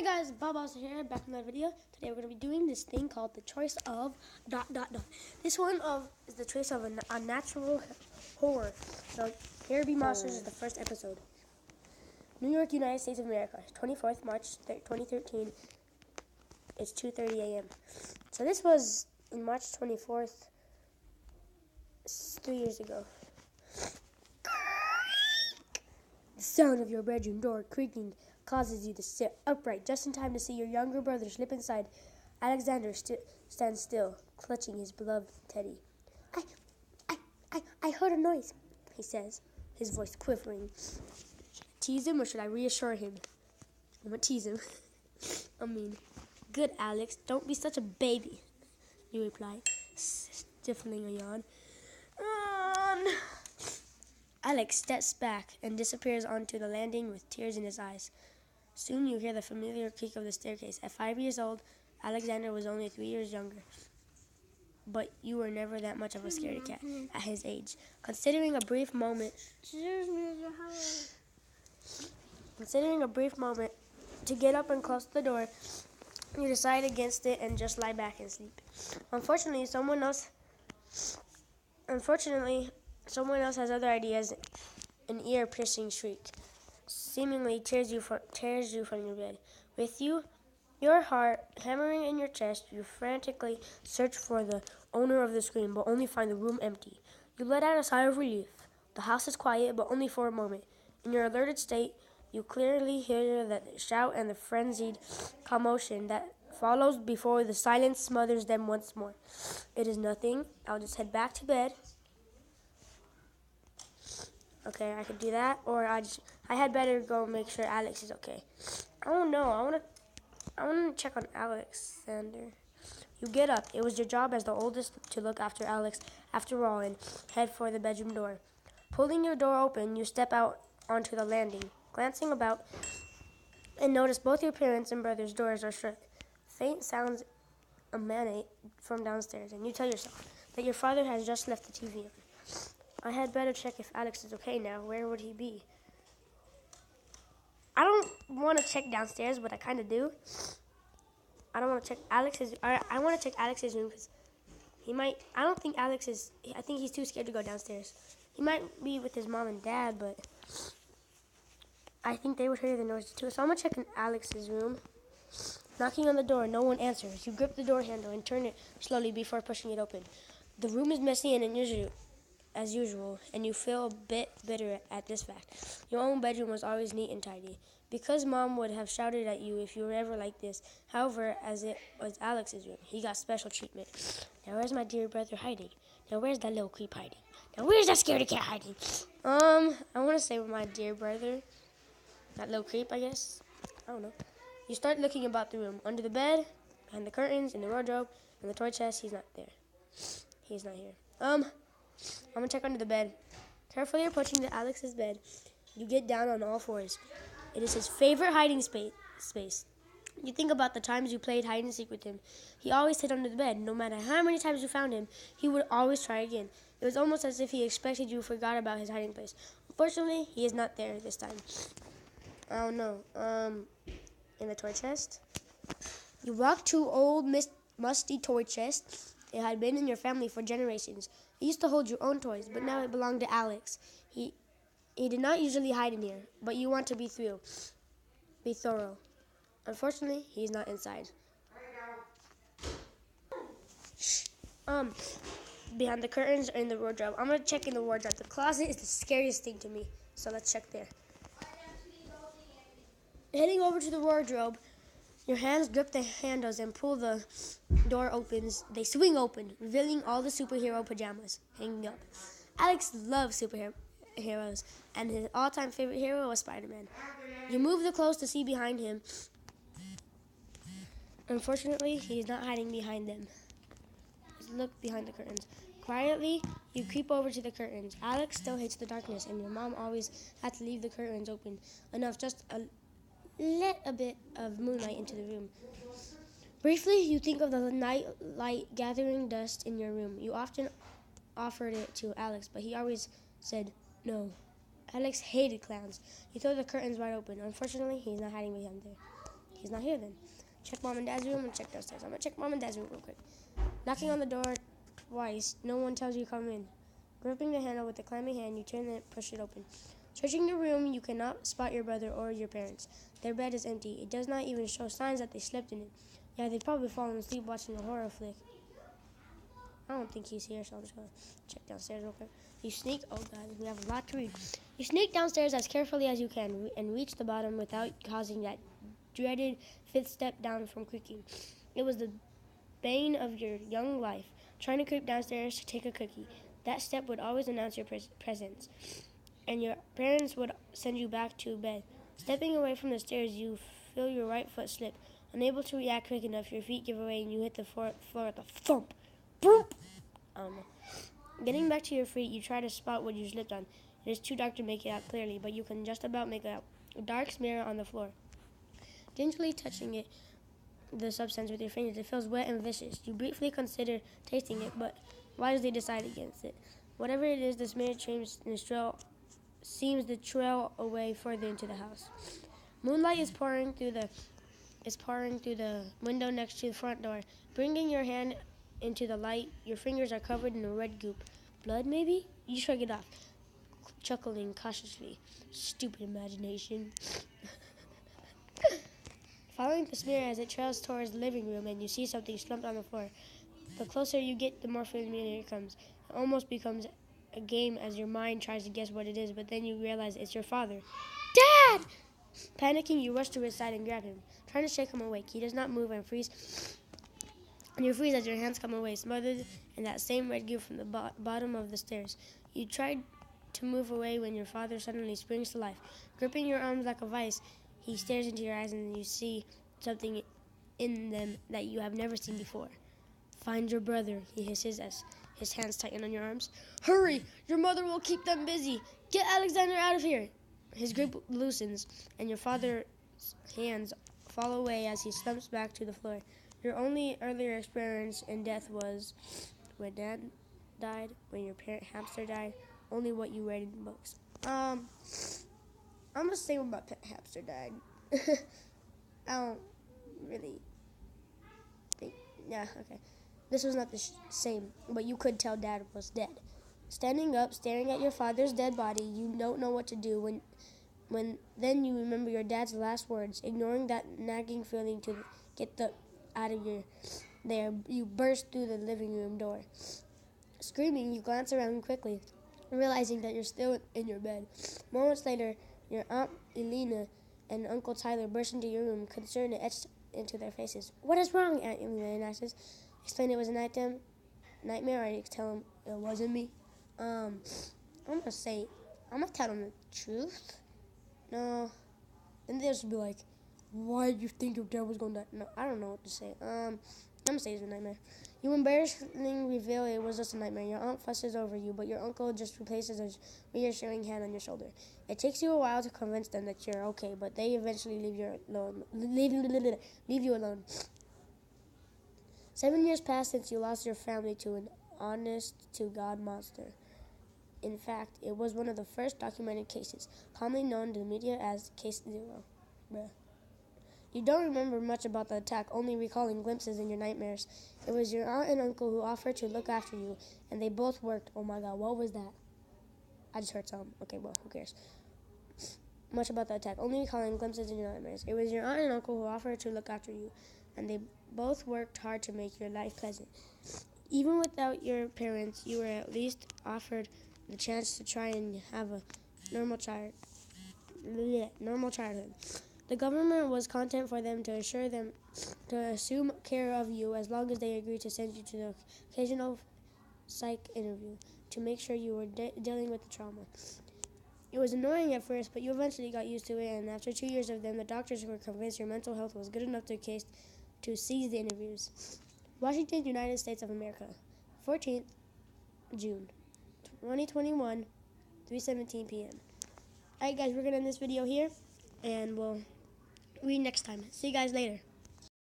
Hey guys, Bob here, back in another video. Today we're going to be doing this thing called the choice of ... This one is the choice of a unnatural horror. So, Here Be Monsters is the first episode. New York, United States of America, 24th March 2013. It's 2:30 a.m. So this was in March 24th, 3 years ago. The sound of your bedroom door creaking causes you to sit upright just in time to see your younger brother slip inside. Alexander stands still, clutching his beloved teddy. I heard a noise, he says, his voice quivering. Should I tease him or should I reassure him? I'm going to tease him. Good, Alex, don't be such a baby, you reply, stifling a yawn. Alex steps back and disappears onto the landing with tears in his eyes. Soon you hear the familiar creak of the staircase. At 5 years old, Alexander was only 3 years younger. But you were never that much of a scaredy cat at his age. Considering a brief moment to get up and close the door, you decide against it and just lie back and sleep. Unfortunately, someone else has other ideas. An ear-piercing shriek seemingly tears you from your bed. With your heart hammering in your chest, you frantically search for the owner of the scream, but only find the room empty. You let out a sigh of relief. The house is quiet, but only for a moment. In your alerted state, you clearly hear the shout and the frenzied commotion that follows before the silence smothers them once more. It is nothing. I'll just head back to bed. Okay, I could do that, or I had better go make sure Alex is okay. I don't know. I want to check on Alexander. You get up. It was your job as the oldest to look after Alex after all and head for the bedroom door. Pulling your door open, you step out onto the landing, glancing about, and notice both your parents' and brother's doors are shut. Faint sounds emanate from downstairs, and you tell yourself that your father has just left the TV on. I had better check if Alex is okay now. Where would he be? I don't want to check downstairs, but I kind of do. I don't want to check Alex's. I want to check Alex's room because he might. I don't think Alex is. I think he's too scared to go downstairs. He might be with his mom and dad, but I think they would hear the noise too. So I'm gonna check in Alex's room. Knocking on the door, no one answers. You grip the door handle and turn it slowly before pushing it open. The room is messy and unusual. As usual, and you feel a bit bitter at this fact. Your own bedroom was always neat and tidy, because Mom would have shouted at you if you were ever like this. However, as it was Alex's room, he got special treatment. Now where's my dear brother hiding? Now where's that little creep hiding? Now where's that scaredy cat hiding? I want to say my dear brother, that little creep, I guess. I don't know. You start looking about the room, under the bed, behind the curtains, in the wardrobe, in the toy chest. He's not there. He's not here. I'm going to check under the bed. Carefully approaching to Alex's bed, you get down on all fours. It is his favorite hiding space. You think about the times you played hide and seek with him. He always hid under the bed. No matter how many times you found him, he would always try again. It was almost as if he expected you forgot about his hiding place. Unfortunately, he is not there this time. I don't know. In the toy chest. You walk to old musty toy chest. It had been in your family for generations. You used to hold your own toys, but now it belonged to Alex. He did not usually hide in here, but you want to be thorough. Unfortunately, he's not inside. Behind the curtains or in the wardrobe. I'm gonna check in the wardrobe. The closet is the scariest thing to me, so let's check there. Heading over to the wardrobe, your hands grip the handles and pull the door opens. They swing open, revealing all the superhero pajamas hanging up. Alex loves superheroes, and his all-time favorite hero was Spider-Man. You move the clothes to see behind him. Unfortunately, he's not hiding behind them. Let's look behind the curtains. Quietly, you creep over to the curtains. Alex still hates the darkness, and your mom always had to leave the curtains open enough just let a bit of moonlight into the room. Briefly, you think of the night light gathering dust in your room. You often offered it to Alex, but he always said no. Alex hated clowns. You throw the curtains wide open. Unfortunately, he's not hiding behind there. He's not here then. Check mom and dad's room and check downstairs. I'm gonna check mom and dad's room real quick. Knocking on the door twice. No one tells you to come in. Gripping the handle with a clammy hand, you turn and push it open. Searching the room, you cannot spot your brother or your parents. Their bed is empty. It does not even show signs that they slept in it. Yeah, they've probably fallen asleep watching a horror flick. I don't think he's here, so I'm just going to check downstairs real quick. You sneak, oh god, we have a lot to read. You sneak downstairs as carefully as you can and reach the bottom without causing that dreaded fifth step down from creaking. It was the bane of your young life, trying to creep downstairs to take a cookie. That step would always announce your presence, and your parents would send you back to bed. Stepping away from the stairs, you feel your right foot slip. Unable to react quick enough, your feet give away and you hit the floor with a thump. Boop! I don't know. Getting back to your feet, you try to spot what you slipped on. It is too dark to make it out clearly, but you can just about make it out. A dark smear on the floor. Gingerly touching it, the substance with your fingers, it feels wet and vicious. You briefly consider tasting it, but wisely decide against it. Whatever it is, the smear seems to trail away further into the house. Moonlight is pouring through the window next to the front door. Bringing your hand into the light, your fingers are covered in a red goop. Blood, maybe? You shrug it off, chuckling cautiously. Stupid imagination. Following the smear as it trails towards the living room, and you see something slumped on the floor. The closer you get, the more familiar it comes. It almost becomes a game as your mind tries to guess what it is, but then you realize it's your father. Dad! Panicking, you rush to his side and grab him, trying to shake him awake. He does not move and you freeze as your hands come away, smothered in that same red goo from the bottom of the stairs. You try to move away when your father suddenly springs to life. Gripping your arms like a vice, he stares into your eyes and you see something in them that you have never seen before. Find your brother, he hisses as his hands tighten on your arms. Hurry! Your mother will keep them busy. Get Alexander out of here! His grip loosens, and your father's hands fall away as he slumps back to the floor. Your only earlier experience in death was when Dad died, when your parent hamster died, only what you read in books. I'm gonna say when my pet hamster died. I don't really think, yeah, okay. This was not the same, but you could tell Dad was dead. Standing up, staring at your father's dead body, you don't know what to do when then you remember your dad's last words. Ignoring that nagging feeling to get out of there, you burst through the living room door. Screaming, you glance around quickly, realizing that you're still in your bed. Moments later, your Aunt Elena and Uncle Tyler burst into your room, concern etched into their faces. What is wrong, Aunt Elena asks. Explain it was a nightmare. I tell him it wasn't me. I'm gonna tell them the truth. No. Then they'll just be like, why did you think your dad was gonna die? No, I don't know what to say. I'm gonna say it's a nightmare. You embarrassingly reveal it was just a nightmare. Your aunt fusses over you, but your uncle just replaces a reassuring hand on your shoulder. It takes you a while to convince them that you're okay, but they eventually leave you alone. 7 years passed since you lost your family to an honest-to-God monster. In fact, it was one of the first documented cases, commonly known to the media as Case Zero. Bruh. You don't remember much about the attack, only recalling glimpses in your nightmares. It was your aunt and uncle who offered to look after you, and they both worked. Oh my god, what was that? I just heard something. Okay, well, who cares? Much about the attack, only recalling glimpses in your nightmares. It was your aunt and uncle who offered to look after you, and they both worked hard to make your life pleasant. Even without your parents, you were at least offered the chance to try and have a normal childhood. The government was content for them to assume care of you as long as they agreed to send you to the occasional psych interview to make sure you were dealing with the trauma. It was annoying at first, but you eventually got used to it, and after 2 years of them, the doctors were convinced your mental health was good enough to seize the interviews. Washington, United States of America, 14th June, 2021, 3:17 p.m. Alright guys, we're going to end this video here, and we'll read next time. See you guys later.